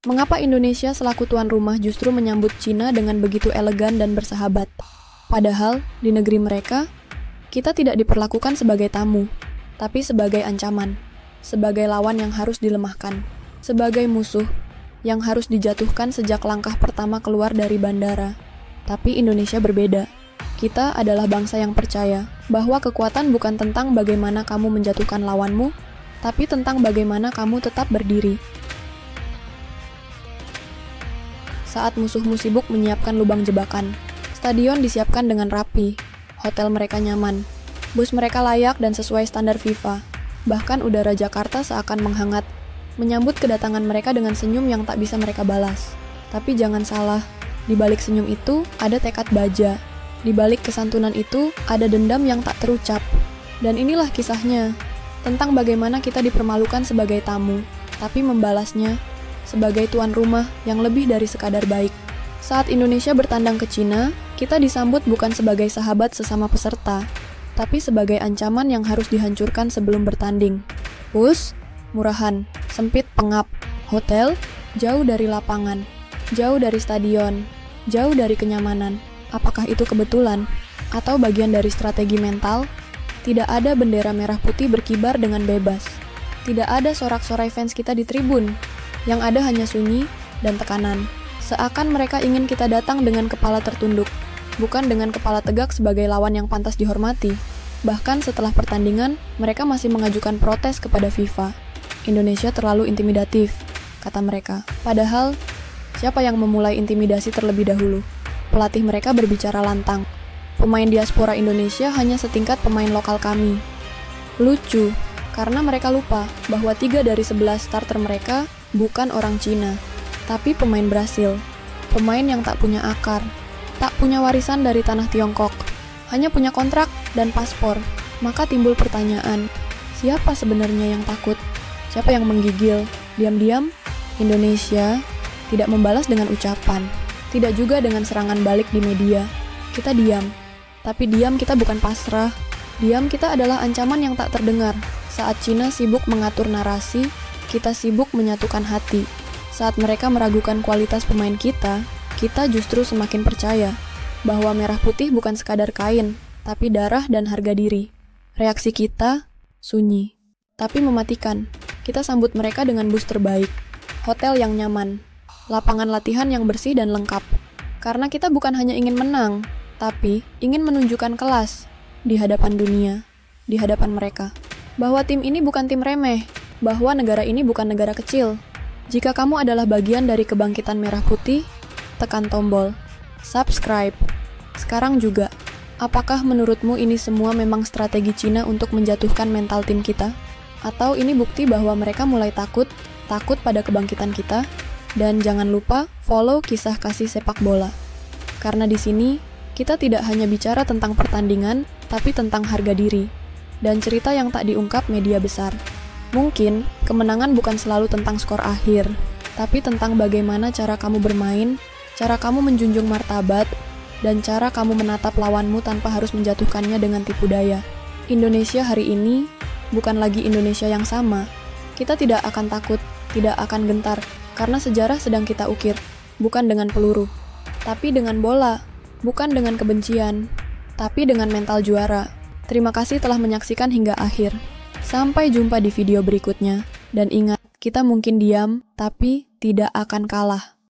Mengapa Indonesia selaku tuan rumah justru menyambut Cina dengan begitu elegan dan bersahabat? Padahal, di negeri mereka, kita tidak diperlakukan sebagai tamu, tapi sebagai ancaman, sebagai lawan yang harus dilemahkan, sebagai musuh yang harus dijatuhkan sejak langkah pertama keluar dari bandara. Tapi Indonesia berbeda. Kita adalah bangsa yang percaya bahwa kekuatan bukan tentang bagaimana kamu menjatuhkan lawanmu, tapi tentang bagaimana kamu tetap berdiri. Saat musuhmu sibuk menyiapkan lubang jebakan, stadion disiapkan dengan rapi, hotel mereka nyaman, bus mereka layak dan sesuai standar FIFA. Bahkan udara Jakarta seakan menghangat, menyambut kedatangan mereka dengan senyum yang tak bisa mereka balas. Tapi jangan salah, di balik senyum itu ada tekad baja. Di balik kesantunan itu ada dendam yang tak terucap. Dan inilah kisahnya, tentang bagaimana kita dipermalukan sebagai tamu, tapi membalasnya sebagai tuan rumah yang lebih dari sekadar baik. Saat Indonesia bertandang ke Cina, kita disambut bukan sebagai sahabat sesama peserta, tapi sebagai ancaman yang harus dihancurkan sebelum bertanding. Bus, murahan, sempit pengap, hotel, jauh dari lapangan, jauh dari stadion, jauh dari kenyamanan. Apakah itu kebetulan? Atau bagian dari strategi mental? Tidak ada bendera merah putih berkibar dengan bebas. Tidak ada sorak-sorai fans kita di tribun. Yang ada hanya sunyi dan tekanan. Seakan mereka ingin kita datang dengan kepala tertunduk, bukan dengan kepala tegak sebagai lawan yang pantas dihormati. Bahkan setelah pertandingan, mereka masih mengajukan protes kepada FIFA. Indonesia terlalu intimidatif, kata mereka. Padahal, siapa yang memulai intimidasi terlebih dahulu? Pelatih mereka berbicara lantang. Pemain diaspora Indonesia hanya setingkat pemain lokal kami. Lucu, karena mereka lupa bahwa 3 dari 11 starter mereka bukan orang Cina, tapi pemain Brasil. Pemain yang tak punya akar, tak punya warisan dari tanah Tiongkok, hanya punya kontrak dan paspor. Maka timbul pertanyaan, siapa sebenarnya yang takut? Siapa yang menggigil? Diam-diam, Indonesia tidak membalas dengan ucapan, tidak juga dengan serangan balik di media. Kita diam, tapi diam kita bukan pasrah. Diam kita adalah ancaman yang tak terdengar. Saat Cina sibuk mengatur narasi, kita sibuk menyatukan hati. Saat mereka meragukan kualitas pemain kita justru semakin percaya bahwa merah putih bukan sekadar kain, tapi darah dan harga diri. Reaksi kita sunyi, tapi mematikan. Kita sambut mereka dengan bus terbaik, hotel yang nyaman, lapangan latihan yang bersih dan lengkap. Karena kita bukan hanya ingin menang, tapi ingin menunjukkan kelas di hadapan dunia, di hadapan mereka. Bahwa tim ini bukan tim remeh, bahwa negara ini bukan negara kecil. Jika kamu adalah bagian dari kebangkitan merah putih, tekan tombol subscribe sekarang juga. Apakah menurutmu ini semua memang strategi Cina untuk menjatuhkan mental tim kita? Atau ini bukti bahwa mereka mulai takut pada kebangkitan kita? Dan jangan lupa follow kisah kasih sepak bola. Karena di sini kita tidak hanya bicara tentang pertandingan, tapi tentang harga diri dan cerita yang tak diungkap media besar. Mungkin, kemenangan bukan selalu tentang skor akhir, tapi tentang bagaimana cara kamu bermain, cara kamu menjunjung martabat, dan cara kamu menatap lawanmu tanpa harus menjatuhkannya dengan tipu daya. Indonesia hari ini bukan lagi Indonesia yang sama. Kita tidak akan takut, tidak akan gentar, karena sejarah sedang kita ukir, bukan dengan peluru, tapi dengan bola, bukan dengan kebencian, tapi dengan mental juara. Terima kasih telah menyaksikan hingga akhir. Sampai jumpa di video berikutnya, dan ingat, kita mungkin diam, tapi tidak akan kalah.